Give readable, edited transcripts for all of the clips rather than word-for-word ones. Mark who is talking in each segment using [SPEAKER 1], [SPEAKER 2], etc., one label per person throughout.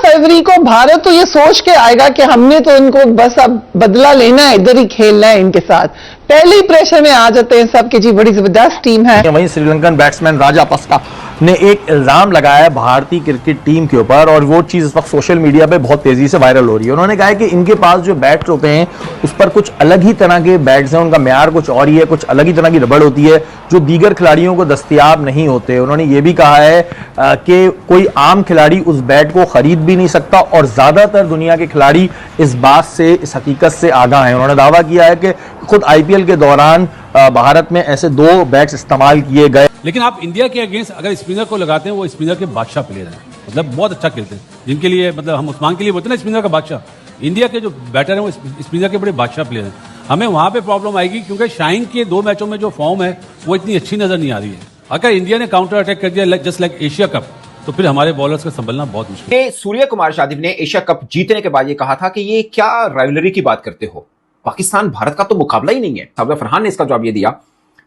[SPEAKER 1] फरवरी को भारत तो ये सोच के आएगा कि हमने तो इनको बस अब बदला लेना है, इधर ही खेलना है इनके साथ। पहले ही प्रेशर में आ जाते हैं सब कि जी बड़ी जबरदस्त टीम है।
[SPEAKER 2] वहीं श्रीलंकन बैट्समैन राजापक्सा ने एक इल्जाम लगाया भारतीय क्रिकेट टीम के ऊपर और वो चीज इस वक्त सोशल मीडिया पे बहुत तेजी से वायरल हो रही है। उन्होंने कहा है कि इनके पास जो बैट्स होते हैं उस पर कुछ अलग ही तरह के बैट्स हैं, उनका म्यार कुछ और ही है, कुछ अलग ही तरह की रबड़ होती है जो दीगर खिलाड़ियों को दस्तयाब नहीं होते। उन्होंने ये भी कहा है कि कोई आम खिलाड़ी उस बैट को खरीद भी नहीं सकता और ज्यादातर दुनिया के खिलाड़ी इस बात से, इस हकीकत से आगाह हैं। उन्होंने दावा किया है कि खुद आईपीएल के दौरान भारत में ऐसे 2 बैट्स इस्तेमाल किए गए।
[SPEAKER 3] लेकिन आप इंडिया के अगेंस्ट अगर स्पिनर को लगाते हैं, वो स्पिनर के बादशाह प्लेयर हैं, मतलब बहुत अच्छा खेलते हैं, जिनके लिए मतलब हम उस्मान के लिए बोलते हैं ना स्पिनर का बादशाह। इंडिया के जो बैटर हैं वो स्पिनर के बड़े बादशाह प्लेयर हैं। हमें वहां पे प्रॉब्लम आएगी क्योंकि शाइन के 2 मैचों में जो फॉर्म है वो इतनी अच्छी नजर नहीं आ रही है। अगर इंडिया ने काउंटर अटैक कर दिया जस्ट लाइक एशिया कप, तो फिर हमारे बॉलर्स का संभलना बहुत मुश्किल है।
[SPEAKER 4] सूर्य कुमार यादव ने एशिया कप जीतने के बाद ये कहा था कि ये क्या राइवलरी की बात करते हो, पाकिस्तान भारत का तो मुकाबला ही नहीं है। साबिर फरहान ने इसका जवाब ये दिया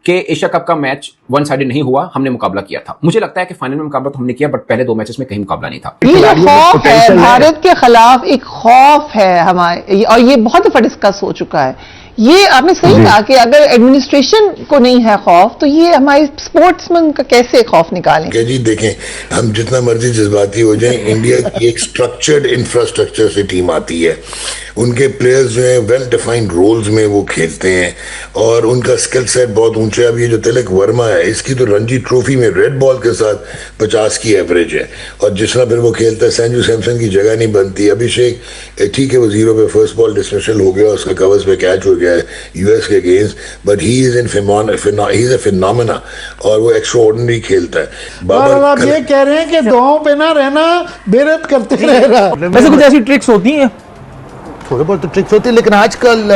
[SPEAKER 4] कि एशिया कप का मैच वन साइडेड नहीं हुआ, हमने मुकाबला किया था। मुझे लगता है कि फाइनल में मुकाबला तो हमने किया, बट पहले 2 मैचेस में कहीं मुकाबला नहीं था।
[SPEAKER 1] ये खौफ है भारत के खिलाफ, एक खौफ है हमारे, और ये बहुत दफा डिस्कस हो चुका है। ये आपने सही कहा कि अगर एडमिनिस्ट्रेशन को नहीं है खौफ तो ये हमारे स्पोर्ट्समैन का कैसे खौफ निकालें।
[SPEAKER 5] जी देखें, हम जितना मर्जी जज्बाती हो जाएं, इंडिया की एक स्ट्रक्चर्ड इंफ्रास्ट्रक्चर से टीम आती है। उनके प्लेयर्स जो हैं वेल डिफाइंड रोल्स में वो खेलते हैं और उनका स्किल सेट बहुत ऊंचा है। अब ये जो तिलक वर्मा है, इसकी तो रणजी ट्रॉफी में रेड बॉल के साथ 50 की एवरेज है और जिस तरह फिर वो खेलता है संजू सैमसन की जगह नहीं बनती। अभिषेक ठीक है, वो 0 पे फर्स्ट बॉल डिसमिसल हो गया, उसका कवर्स पे कैच हो गया है यूएस के against, but he is a phenomena और वो एक्स्ट्राऑर्डिनरी खेलता है।
[SPEAKER 6] और आप ये कह रहे हैं कि दुआओं पे ना रहना, बेरत करते रहेगा।
[SPEAKER 2] वैसे कुछ ऐसी ट्रिक्स होती हैं,
[SPEAKER 7] थोड़े बहुत तो ट्रिक्स होती है, लेकिन आजकल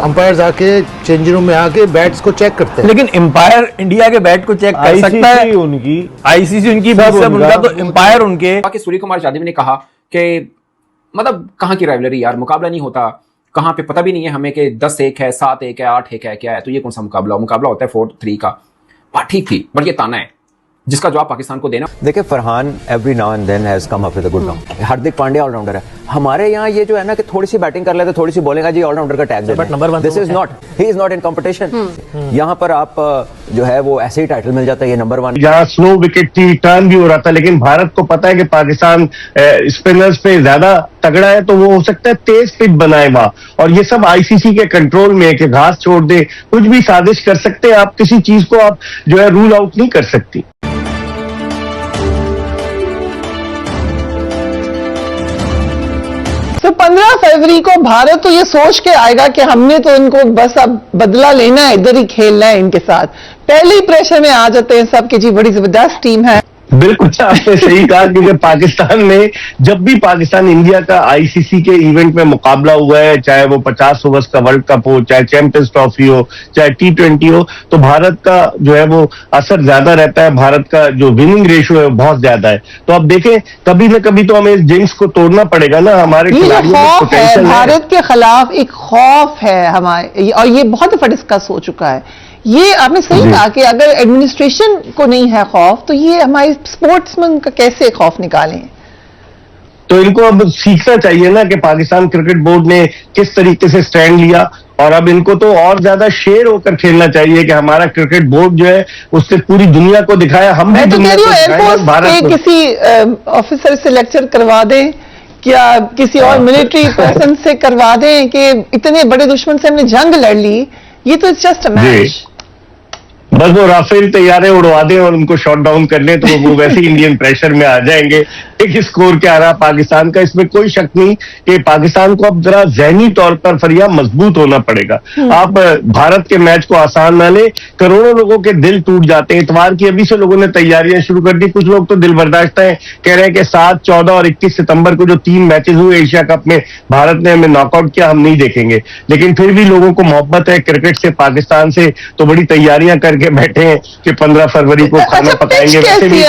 [SPEAKER 7] अंपायर्स आके चेंजिंग रूम में आके बैट्स को चेक करते हैं।
[SPEAKER 2] लेकिन अंपायर इंडिया के बैट को चेक कर सकता है, उनकी आईसीसी उनकी उनका तो अंपायर उनके।
[SPEAKER 4] सूर्य कुमार यादव ने कहा कि मतलब कहां की राइवलरी यार, मुकाबला नहीं होता, कहां पे पता भी नहीं है हमें कि 10-1 है, 7-1 है, 8-1 है, क्या है, तो ये कौन सा मुकाबला होता है 4-3 का। बात ठीक थी, बट ये ताना है जिसका जवाब पाकिस्तान को देना।
[SPEAKER 8] देखिए Farhan every now and then has come up with a good round. Hardik Pandya allrounder है। हमारे यहाँ ये जो है ना कि थोड़ी सी बैटिंग कर लेते, थोड़ी सी बॉलिंग, जी ऑलराउंडर का टैग देते हैं। This is not, he is not in competition. यहाँ पर आप जो है वो ऐसे ही टाइटल मिल जाता है, ये नंबर 1।
[SPEAKER 9] जहाँ स्लो विकेट थी, टर्न भी हो रहा था, लेकिन भारत को पता है कि पाकिस्तान स्पिनर्स पे ज्यादा तगड़ा है, तो वो हो सकता है तेज पिच बनाए वहां, और ये सब आईसीसी के कंट्रोल में है कि घास छोड़ दे, कुछ भी साजिश कर सकते हैं आप, किसी चीज को आप जो है रूल आउट नहीं कर सकती।
[SPEAKER 1] तो 15 फरवरी को भारत तो ये सोच के आएगा कि हमने तो इनको बस अब बदला लेना है, इधर ही खेलना है इनके साथ। पहले ही प्रेशर में आ जाते हैं सब कि जी बड़ी जबरदस्त टीम है।
[SPEAKER 9] बिल्कुल आपने सही कहा, क्योंकि पाकिस्तान में जब भी पाकिस्तान इंडिया का आईसीसी के इवेंट में मुकाबला हुआ है, चाहे वो 50 ओवर्स का वर्ल्ड कप हो, चाहे चैंपियंस ट्रॉफी हो, चाहे T20 हो, तो भारत का जो है वो असर ज्यादा रहता है। भारत का जो विनिंग रेशियो है बहुत ज्यादा है। तो अब देखें, कभी न कभी तो हमें इस जिंक्स को तोड़ना पड़ेगा ना। हमारे खिलाड़ियों में पोटेंशियल है,
[SPEAKER 1] भारत के खिलाफ एक खौफ है हमारे, और ये बहुत दफा डिस्कस हो चुका है। ये आपने सही कहा कि अगर एडमिनिस्ट्रेशन को नहीं है खौफ तो ये हमारे स्पोर्ट्समैन का कैसे खौफ निकालें।
[SPEAKER 9] तो इनको अब सीखना चाहिए ना कि पाकिस्तान क्रिकेट बोर्ड ने किस तरीके से स्टैंड लिया, और अब इनको तो और ज्यादा शेयर होकर खेलना चाहिए कि हमारा क्रिकेट बोर्ड जो है उससे पूरी दुनिया को दिखाया। हम भी दुनिया को दिखाएं,
[SPEAKER 1] किसी ऑफिसर से लेक्चर करवा दें, क्या किसी और मिलिट्री पर्सन से करवा दें कि इतने बड़े दुश्मन से हमने जंग लड़ ली, ये तो इट्स जस्ट अ मैच।
[SPEAKER 9] बस वो राफेल तैयारे उड़वा दें और उनको शॉट डाउन कर लें, तो वो वैसे ही इंडियन प्रेशर में आ जाएंगे। एक स्कोर क्या रहा पाकिस्तान का, इसमें कोई शक नहीं कि पाकिस्तान को अब जरा जहनी तौर पर फरिया मजबूत होना पड़ेगा। आप भारत के मैच को आसान ना ले, करोड़ों लोगों के दिल टूट जाते हैं। इतवार की अभी से लोगों ने तैयारियां शुरू कर दी। कुछ लोग तो दिल बर्दाश्त है, कह रहे हैं कि 7, 14 और 21 सितंबर को जो 3 मैचेस हुए एशिया कप में, भारत ने हमें नॉकआउट किया, हम नहीं देखेंगे। लेकिन फिर भी लोगों को मोहब्बत है क्रिकेट से, पाकिस्तान से, तो बड़ी तैयारियां करके बैठे हैं कि 15 फरवरी को खाना पकाएंगे।
[SPEAKER 1] वैसे भी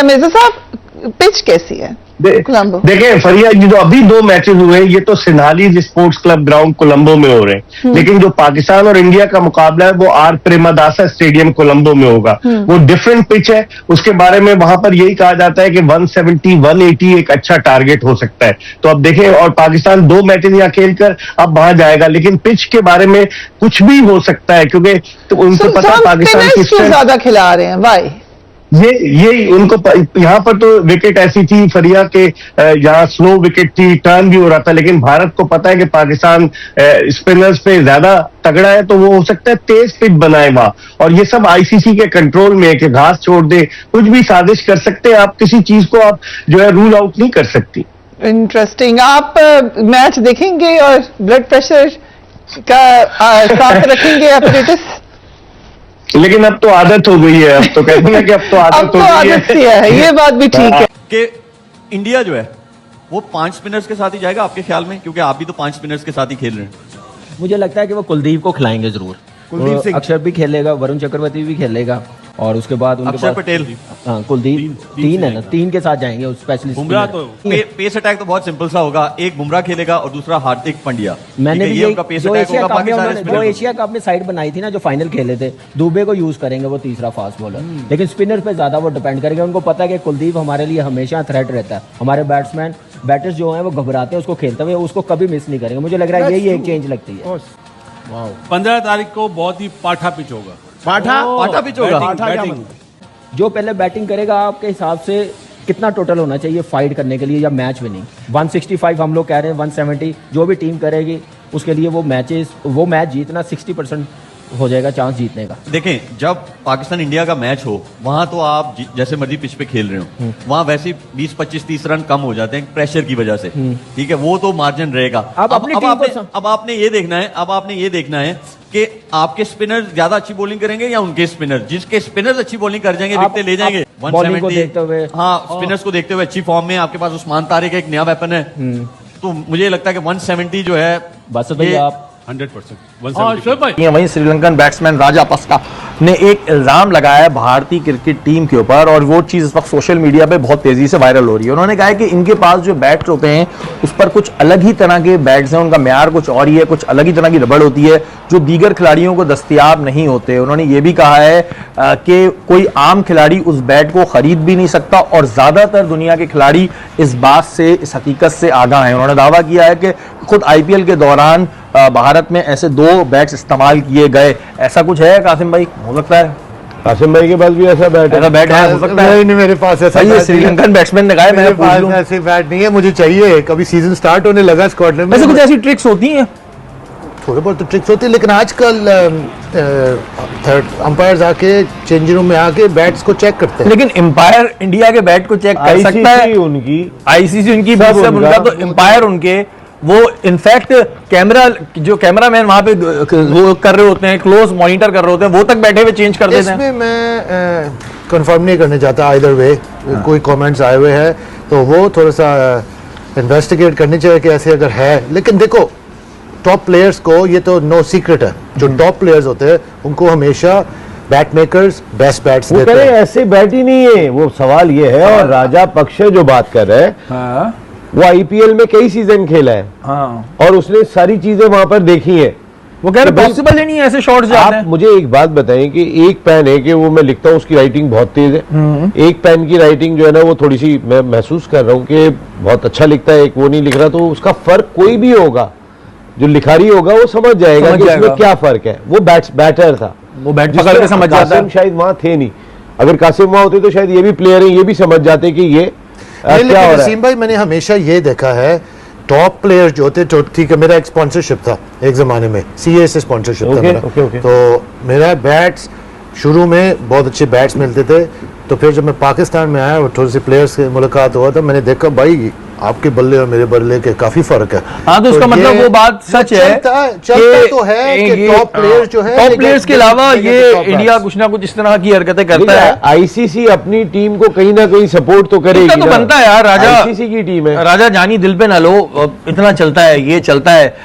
[SPEAKER 1] पिच कैसी है कोलंबो?
[SPEAKER 9] देखिए फरिया, ये जो अभी 2 मैचेस हुए ये तो सिनालीज स्पोर्ट्स क्लब ग्राउंड कोलंबो में हो रहे हैं, लेकिन जो पाकिस्तान और इंडिया का मुकाबला है वो आर प्रेमदासा स्टेडियम कोलंबो में होगा। वो डिफरेंट पिच है, उसके बारे में वहां पर यही कहा जाता है कि 170 180 एक अच्छा टारगेट हो सकता है। तो अब देखें, और पाकिस्तान 2 मैचेस यहाँ खेलकर अब वहां जाएगा, लेकिन पिच के बारे में कुछ भी हो सकता है, क्योंकि तो उनको पता है पाकिस्तान की
[SPEAKER 1] क्यों ज्यादा खिला रहे हैं, वाई?
[SPEAKER 9] ये उनको यहाँ पर तो विकेट ऐसी थी फरिया के, यहाँ स्लो विकेट थी, टर्न भी हो रहा था, लेकिन भारत को पता है कि पाकिस्तान स्पिनर्स पे ज्यादा तगड़ा है, तो वो हो सकता है तेज पिच बनाए वहां। और ये सब आईसीसी के कंट्रोल में है कि घास छोड़ दे, कुछ भी साजिश कर सकते हैं आप, किसी चीज को आप जो है रूल आउट नहीं कर सकती।
[SPEAKER 1] इंटरेस्टिंग। आप मैच देखेंगे और ब्लड प्रेशर का साथ रखेंगे एपरेटस?
[SPEAKER 9] लेकिन अब तो आदत हो गई है, अब तो कहते हैं कि अब तो आदत हो गई
[SPEAKER 1] आदत सी है, ये बात भी ठीक है
[SPEAKER 2] कि इंडिया जो है वो 5 स्पिनर्स के साथ ही जाएगा आपके ख्याल में, क्योंकि आप भी तो 5 स्पिनर्स के साथ ही खेल रहे हैं।
[SPEAKER 10] मुझे लगता है कि वो कुलदीप को खिलाएंगे जरूर।
[SPEAKER 2] कुलदीप सिंह,
[SPEAKER 10] अक्षर भी खेलेगा, वरुण चक्रवर्ती भी खेलेगा, और उसके बाद उनके
[SPEAKER 2] अक्षर पटेल,
[SPEAKER 10] हाँ कुलदीप, 3 है ना, 3 के साथ जाएंगे स्पेशलिस्ट।
[SPEAKER 3] बुमराह तो
[SPEAKER 2] पेस अटैक तो बहुत सिंपल सा होगा, एक बुमराह खेलेगा और दूसरा हार्दिक पांड्या।
[SPEAKER 10] मैंने भी
[SPEAKER 2] ये उनका पेस अटैक होगा।
[SPEAKER 10] जो एशिया कप में साइड बनाई थी ना, जो फाइनल खेले थे, दुबे को यूज करेंगे वो तीसरा फास्ट बॉलर, लेकिन स्पिनर पे ज्यादा वो डिपेंड करेंगे। उनको पता है कि कुलदीप हमारे लिए हमेशा थ्रेट रहता है, हमारे बैटर्स जो हैं वो घबराते हैं उसको खेलते हुए, उसको कभी मिस नहीं करेंगे। मुझे लग रहा है यही एक चेंज लगती है।
[SPEAKER 3] 15 तारीख को बहुत ही पाठा पिच होगा।
[SPEAKER 2] पाठा पिच होगा।
[SPEAKER 3] बैटिंग
[SPEAKER 10] जो पहले बैटिंग करेगा, आपके हिसाब से कितना टोटल होना चाहिए फाइट करने के लिए या मैच विनिंग? 165 हम लोग कह रहे हैं, 170 जो भी टीम करेगी उसके लिए वो मैच जीतना 60% हो जाएगा चांस जीतने का।
[SPEAKER 2] देखें, जब पाकिस्तान इंडिया का मैच हो वहां तो आप जैसे मर्जी पिच पे खेल रहे हो, वहां वैसे 20 25 30 रन कम हो जाते हैं प्रेशर की वजह से, ठीक है, वो तो मार्जिन रहेगा। अब आपने ये देखना है कि आपके स्पिनर ज्यादा अच्छी बॉलिंग करेंगे या उनके स्पिनर, जिसके स्पिनर्स अच्छी बॉलिंग कर जाएंगे विकेट ले जाएंगे।
[SPEAKER 10] 170 को देखते हुए,
[SPEAKER 2] हाँ, स्पिनर्स को देखते हुए अच्छी फॉर्म में आपके पास उस्मान तारिक एक नया वेपन है, तो मुझे लगता है कि 170 जो है
[SPEAKER 10] बस भाई आप
[SPEAKER 3] 100%।
[SPEAKER 2] वहीं श्रीलंकन बैट्समैन राजा पस्का ने एक इल्जाम लगाया है भारतीय क्रिकेट टीम के ऊपर, और वो चीज इस वक्त सोशल मीडिया पे बहुत तेजी से वायरल हो रही है। उन्होंने कहा है कि इनके पास जो बैट्स होते हैं उस पर कुछ अलग ही तरह के बैट्स हैं, उनका म्यार कुछ और ही है, कुछ अलग ही तरह की रबड़ होती है जो दीगर खिलाड़ियों को दस्तयाब नहीं होते। उन्होंने ये भी कहा है कि कोई आम खिलाड़ी उस बैट को खरीद भी नहीं सकता, और ज्यादातर दुनिया के खिलाड़ी इस बात से, इस हकीकत से आगाह हैं। उन्होंने दावा किया है कि खुद आईपीएल के दौरान भारत में ऐसे 2 बैट्स इस्तेमाल किए गए। ऐसा कुछ है कासिम भाई? हो सकता है
[SPEAKER 9] कासिम भाई के पास भी ऐसा बैट है?
[SPEAKER 5] हो सकता है। नहीं, मेरे पास ऐसा
[SPEAKER 2] ये श्रीलंकन बैट्समैन ने कहा, मेरे पास
[SPEAKER 5] ऐसे बैट नहीं है, मुझे चाहिए। कभी सीजन स्टार्ट होने लगा स्कॉटलैंड में,
[SPEAKER 2] वैसे कुछ ऐसी ट्रिक्स होती हैं,
[SPEAKER 5] थोड़े बहुत तो ट्रिक्स होती है, लेकिन आजकल अंपायर्स आके चेंजिंग रूम में आके बैट्स को चेक करते हैं।
[SPEAKER 2] लेकिन एम्पायर इंडिया के बैट को चेक कर सकता है?
[SPEAKER 9] उनकी
[SPEAKER 2] आईसीसी उनकी सब उनका, तो एम्पायर उनके, वो इनफैक्ट जो कैमरामैन वहां पे वो कर रहे होते हैं, क्लोज मॉनिटर कर रहे होते हैं, वो तक बैठे हुए चेंज कर देते हैं।
[SPEAKER 5] इसमें मैं कंफर्म नहीं करने चाहता आइदर वे, कोई कमेंट्स आए हुए हैं तो वो थोड़ा सा इन्वेस्टिगेट करनी चाहिए कि ऐसे अगर है। लेकिन देखो, टॉप प्लेयर्स को ये तो नो सीक्रेट है, जो टॉप प्लेयर्स होते हैं उनको हमेशा बैट मेकर्स बेस्ट बैट्स देते हैं।
[SPEAKER 9] ऐसे बैट ही नहीं है, वो सवाल ये है। और राजा पक्षे जो बात कर रहे हैं, वो आईपीएल में कई सीजन खेला है, और उसने सारी चीजें वहां पर देखी हैं।
[SPEAKER 2] वो कह रहे पॉसिबल ही नहीं है ऐसे शॉट्स जाते हैं।
[SPEAKER 9] आप मुझे एक बात बताएं कि एक पेन है कि वो मैं लिखता हूँ, उसकी राइटिंग बहुत तेज है, एक पेन की राइटिंग जो है ना वो थोड़ी सी, मैं महसूस कर रहा हूँ कि बहुत अच्छा लिखता है, एक वो नहीं लिख रहा, तो उसका फर्क कोई भी होगा, जो लिखारी होगा वो समझ जाएगा कि इसमें क्या फर्क है। वो बैटर था,
[SPEAKER 2] वो बैट पकड़ के समझ जाता है।
[SPEAKER 9] शायद वहां थे नहीं, अगर कासिम वहां होते तो शायद ये भी प्लेयर है, ये भी समझ जाते कि ये क्या हो रहा है।
[SPEAKER 5] वसीम भाई, मैंने हमेशा ये देखा है, टॉप प्लेयर जो होते, ठीक है, मेरा एक स्पॉन्सरशिप था एक जमाने में, सीए से स्पॉन्सरशिप था मेरा। तो मेरा बैट्स शुरू में बहुत अच्छे बैट्स मिलते थे, तो फिर जब मैं पाकिस्तान में आया और थोड़ी सी प्लेयर्स से मुलाकात हुआ तो मैंने देखा भाई आपके बल्ले और मेरे बल्ले के काफी फर्क है।
[SPEAKER 2] हाँ, तो उसका मतलब वो बात सच है,
[SPEAKER 5] चलता तो है कि टॉप प्लेयर्स जो है,
[SPEAKER 2] टॉप प्लेयर्स के अलावा ये इंडिया कुछ ना कुछ इस तरह की हरकतें करता है।
[SPEAKER 9] आईसीसी अपनी टीम को कहीं ना कहीं सपोर्ट तो करेगी,
[SPEAKER 2] तो बनता है यार। राजा
[SPEAKER 9] आईसीसी की टीम है,
[SPEAKER 2] राजा जानी दिल पे ना लो, इतना चलता है, ये चलता है।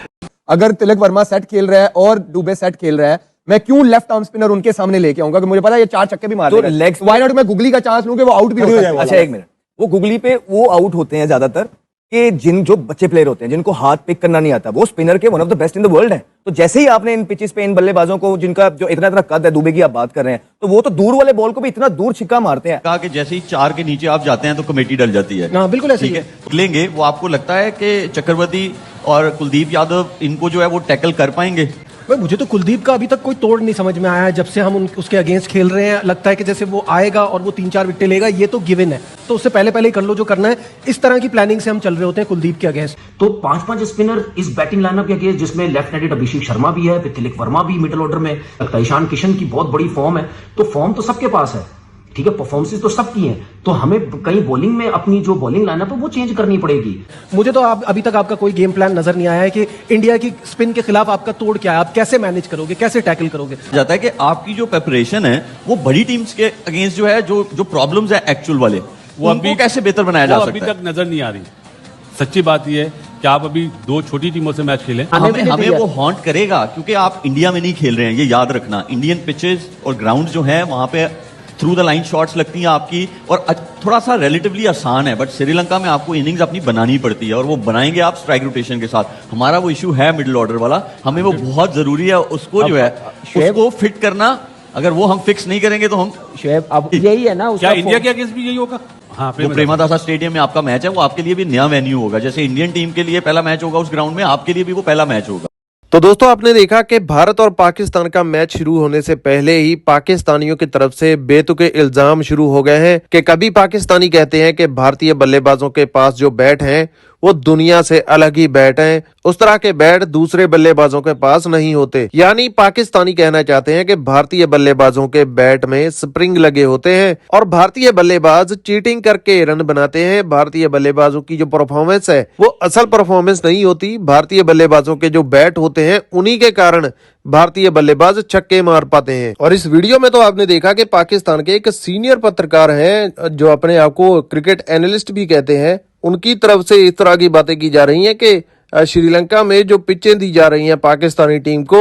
[SPEAKER 11] अगर तिलक वर्मा सेट खेल रहा है और दुबे सेट खेल रहा है, मैं क्यों लेफ्ट आर्म स्पिनर उनके सामने लेके आऊंगा कि मुझे पता है ये 4 छक्के भी मार लेगा। वाई नॉट मैं गुगली का चांस लूं कि वो आउट भी हो जाएगा।
[SPEAKER 8] अच्छा, एक मिनट,
[SPEAKER 11] वो गुगली पे वो आउट होते हैं ज्यादातर कि जो बच्चे प्लेयर होते हैं जिनको हाथ पिक करना नहीं आता, वो स्पिनर के one of the best in the world है। तो जैसे ही आपने इन पिचेस पे इन बल्लेबाजों को जिनका जो इतना इतना कद है, दुबे की आप बात कर रहे हैं, तो वो तो दूर वाले बॉल को भी इतना दूर छिक्का मारते हैं।
[SPEAKER 12] कहा कि जैसे ही 4 के नीचे आप जाते हैं तो कमेटी डल जाती है।
[SPEAKER 10] हाँ, बिल्कुल ऐसे ही है।
[SPEAKER 12] लेंगे वो आपको लगता है कि चक्रवर्ती और कुलदीप यादव इनको जो है वो टैकल कर पाएंगे?
[SPEAKER 10] भाई मुझे तो कुलदीप का अभी तक कोई तोड़ नहीं समझ में आया है। जब से हम उसके अगेंस्ट खेल रहे हैं, लगता है कि जैसे वो आएगा और वो 3-4 विकेटें लेगा, ये तो गिवन है, तो उससे पहले ही कर लो जो करना है। इस तरह की प्लानिंग से हम चल रहे होते हैं कुलदीप के अगेंस्ट।
[SPEAKER 13] तो 5-5 स्पिनर इस बैटिंग लाइनअप के अगेंस्ट, जिसमें लेफ्ट हैंडेड अभिषेक शर्मा भी है, तिलक वर्मा भी मिडिल ऑर्डर में, लगता है ईशान किशन की बहुत बड़ी फॉर्म है। तो फॉर्म तो सबके पास है, ठीक है, परफॉर्मेंसेस तो सबकी हैं, तो हमें कहीं बॉलिंग में अपनी जो बॉलिंग लाइनअप है वो चेंज करनी पड़ेगी।
[SPEAKER 10] मुझे तो अभी तक आपका कोई गेम प्लान नजर नहीं आया है कि इंडिया की स्पिन के खिलाफ आपका तोड़ क्या है, आप कैसे मैनेज करोगे, कैसे टैकल करोगे।
[SPEAKER 12] जाता है कि आपकी जो प्रिपरेशन है वो बड़ी टीम्स के अगेंस्ट जो है, जो प्रॉब्लम्स है एक्चुअल वाले, वो उनको कैसे बेहतर बनाया जा सकता है,
[SPEAKER 3] अभी तक नजर नहीं आ रही। सच्ची बात यह है कि आप अभी 2 छोटी टीमों से मैच खेलें,
[SPEAKER 12] हमें वो हॉन्ट करेगा, क्योंकि आप इंडिया में नहीं खेल रहे हैं, ये याद रखना। इंडियन पिचेस और ग्राउंड जो है वहां पे थ्रू द लाइन शॉट्स लगती हैं आपकी, और थोड़ा सा रिलेटिवली आसान है, बट श्रीलंका में आपको इनिंग्स अपनी बनानी पड़ती है, और वो बनाएंगे आप स्ट्राइक रोटेशन के साथ। हमारा वो इशू है मिडिल ऑर्डर वाला, हमें वो बहुत जरूरी है, उसको जो है उसको फिट करना। अगर वो हम फिक्स नहीं करेंगे तो हम
[SPEAKER 10] शुएब, अब यही है ना,
[SPEAKER 3] क्या इंडिया के अगेंस्ट भी यही होगा? हाँ,
[SPEAKER 12] प्रेमदासा स्टेडियम में आपका मैच है, वो आपके लिए भी नया वेन्यू होगा। जैसे इंडियन टीम के लिए पहला मैच होगा उस ग्राउंड में, आपके लिए भी वो पहला मैच होगा।
[SPEAKER 14] तो दोस्तों, आपने देखा कि भारत और पाकिस्तान का मैच शुरू होने से पहले ही पाकिस्तानियों की तरफ से बेतुके इल्जाम शुरू हो गए हैं कि कभी पाकिस्तानी कहते हैं कि भारतीय बल्लेबाजों के पास जो बैट हैं वो दुनिया से अलग ही बैट हैं, उस तरह के बैट दूसरे बल्लेबाजों के पास नहीं होते। यानी पाकिस्तानी कहना चाहते हैं कि भारतीय बल्लेबाजों के बैट में स्प्रिंग लगे होते हैं और भारतीय बल्लेबाज चीटिंग करके रन बनाते हैं। भारतीय बल्लेबाजों की जो परफॉर्मेंस है वो असल परफॉर्मेंस नहीं होती। भारतीय बल्लेबाजों के जो बैट होते हैं उन्हीं के कारण भारतीय बल्लेबाज छक्के मार पाते हैं। और इस वीडियो में तो आपने देखा कि पाकिस्तान के एक सीनियर पत्रकार हैं जो अपने आप को क्रिकेट एनालिस्ट भी कहते हैं, उनकी तरफ से इस तरह की बातें की जा रही हैं कि श्रीलंका में जो पिचें दी जा रही हैं पाकिस्तानी टीम को,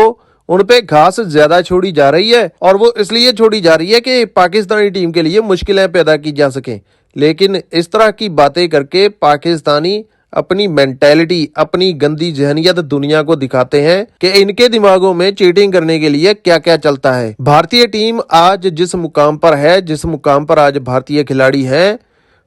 [SPEAKER 14] उन पे घास ज्यादा छोड़ी जा रही है और वो इसलिए छोड़ी जा रही है कि पाकिस्तानी टीम के लिए मुश्किलें पैदा की जा सकें। लेकिन इस तरह की बातें करके पाकिस्तानी अपनी मेंटेलिटी, अपनी गंदी जहनियत दुनिया को दिखाते हैं कि इनके दिमागों में चीटिंग करने के लिए क्या क्या चलता है। भारतीय टीम आज जिस मुकाम पर है, जिस मुकाम पर आज भारतीय खिलाड़ी हैं,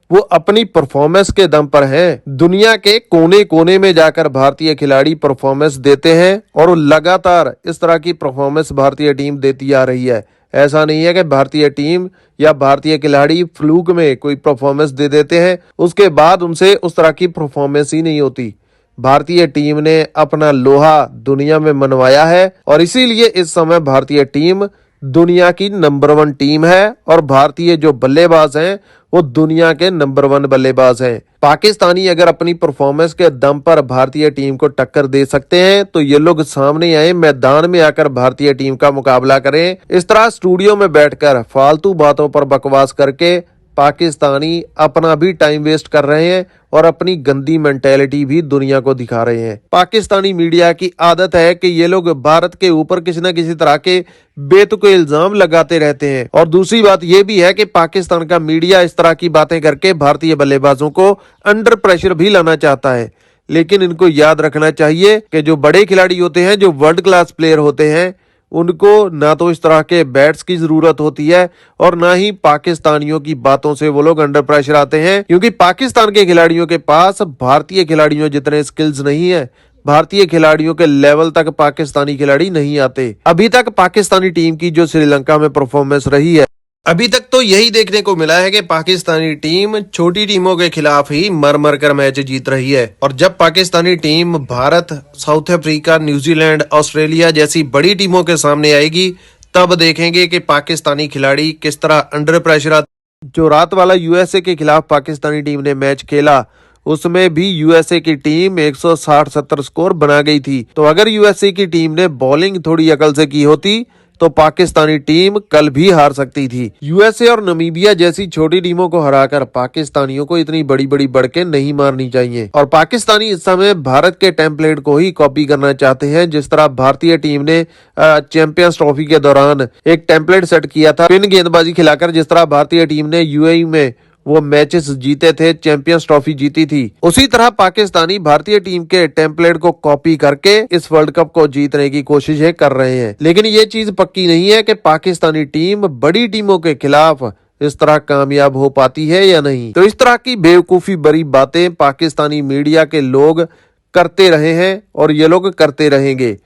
[SPEAKER 14] वो अपनी परफॉर्मेंस के दम पर हैं। दुनिया के कोने कोने में जाकर भारतीय खिलाड़ी परफॉर्मेंस देते हैं और लगातार इस तरह की परफॉर्मेंस भारतीय टीम देती आ रही है। ऐसा नहीं है कि भारतीय टीम या भारतीय खिलाड़ी फ्लूक में कोई परफॉर्मेंस दे देते हैं उसके बाद उनसे उस तरह की परफॉर्मेंस ही नहीं होती। भारतीय टीम ने अपना लोहा दुनिया में मनवाया है और इसीलिए इस समय भारतीय टीम दुनिया की नंबर 1 टीम है और भारतीय जो बल्लेबाज हैं वो दुनिया के नंबर 1 बल्लेबाज हैं। पाकिस्तानी अगर अपनी परफॉर्मेंस के दम पर भारतीय टीम को टक्कर दे सकते हैं तो ये लोग सामने आए, मैदान में आकर भारतीय टीम का मुकाबला करें। इस तरह स्टूडियो में बैठकर फालतू बातों पर बकवास करके पाकिस्तानी अपना भी टाइम वेस्ट कर रहे हैं और अपनी गंदी मेंटेलिटी भी दुनिया को दिखा रहे हैं। पाकिस्तानी मीडिया की आदत है कि ये लोग भारत के ऊपर किसी न किसी तरह के बेतुके इल्जाम लगाते रहते हैं। और दूसरी बात ये भी है कि पाकिस्तान का मीडिया इस तरह की बातें करके भारतीय बल्लेबाजों को अंडर प्रेशर भी लाना चाहता है। लेकिन इनको याद रखना चाहिए कि जो बड़े खिलाड़ी होते हैं, जो वर्ल्ड क्लास प्लेयर होते हैं, उनको ना तो इस तरह के बैट्स की जरूरत होती है और ना ही पाकिस्तानियों की बातों से वो लोग अंडर प्रेशर आते हैं, क्योंकि पाकिस्तान के खिलाड़ियों के पास भारतीय खिलाड़ियों जितने स्किल्स नहीं है। भारतीय खिलाड़ियों के लेवल तक पाकिस्तानी खिलाड़ी नहीं आते। अभी तक पाकिस्तानी टीम की जो श्रीलंका में परफॉर्मेंस रही है, अभी तक तो यही देखने को मिला है कि पाकिस्तानी टीम छोटी टीमों के खिलाफ ही मर मर कर मैच जीत रही है। और जब Pakistani team Bharat, south Africa, New Zealand, Australia जैसी बड़ी टीमों के सामने आएगी, तब देखेंगे कि पाकिस्तानी खिलाड़ी किस तरह अंडर प्रेशर आते। जो रात वाला यूएसए के खिलाफ पाकिस्तानी टीम ने मैच खेला, उसमें भी यूएसए की टीम 160-70 स्कोर बना गई थी। तो अगर यूएसए की टीम ने बॉलिंग थोड़ी अकल से की होती तो पाकिस्तानी टीम कल भी हार सकती थी। यूएसए और नामीबिया जैसी छोटी टीमों को हराकर पाकिस्तानियों को इतनी बड़ी बड़ी बढ़के नहीं मारनी चाहिए। और पाकिस्तानी इस समय भारत के टेम्पलेट को ही कॉपी करना चाहते हैं। जिस तरह भारतीय टीम ने चैंपियंस ट्रॉफी के दौरान एक टेम्पलेट सेट किया था स्पिन गेंदबाजी खिलाकर, जिस तरह भारतीय टीम ने यूएई में वो मैचेस जीते थे, चैंपियंस ट्रॉफी जीती थी। उसी तरह पाकिस्तानी भारतीय टीम के टेम्पलेट को कॉपी करके इस वर्ल्ड कप को जीतने की कोशिशें कर रहे हैं। लेकिन ये चीज पक्की नहीं है कि पाकिस्तानी टीम बड़ी टीमों के खिलाफ इस तरह कामयाब हो पाती है या नहीं। तो इस तरह की बेवकूफी भरी बातें पाकिस्तानी मीडिया के लोग करते रहे हैं और ये लोग करते रहेंगे।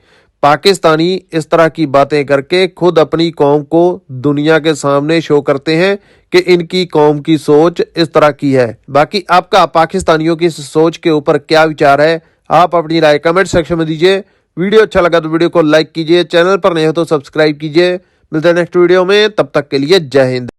[SPEAKER 14] पाकिस्तानी इस तरह की बातें करके खुद अपनी कौम को दुनिया के सामने शो करते हैं कि इनकी कौम की सोच इस तरह की है। बाकी आपका पाकिस्तानियों की इस सोच के ऊपर क्या विचार है, आप अपनी राय कमेंट सेक्शन में दीजिए। वीडियो अच्छा लगा तो वीडियो को लाइक कीजिए, चैनल पर नए हो तो सब्सक्राइब कीजिए। मिलते हैं नेक्स्ट वीडियो में, तब तक के लिए जय हिंद।